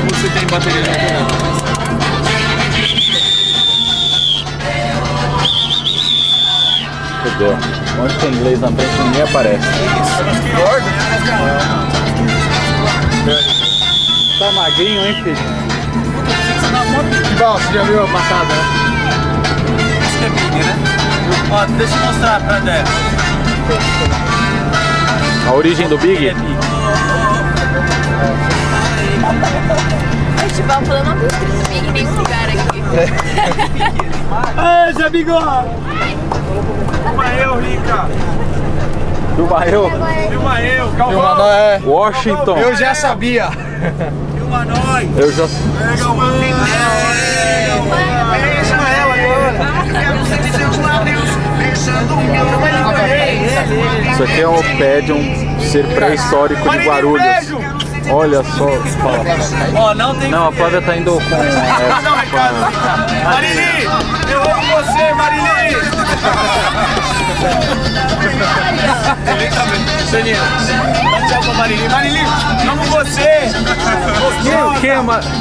Você tem bateria de internet. Fudeu. Onde tem inglês na frente ninguém aparece. Gordo? Tá magrinho, hein, filho? Bom, você já viu a passada, né? Isso que é big, né? Ó, deixa eu mostrar pra Débora. A origem do Big? É big. A gente vai falando uma vez do Big em nenhum lugar aqui. Ei, Zé Bigode! Filma eu, Rica! Filma eu? Filma eu, Filma Calvão! nós. Washington. Eu já sabia! Filma nós! Eu já... Calvão! Chama ela agora! Isso aqui é o pé de um ser pré-histórico de Guarulhos. Olha só. Ó, não tem. Não, a Flávia tá indo com... Marili! Eu amo você, Marili! Senhor, dá tchau pra Marili. Marili, amo você! Quem é Marili?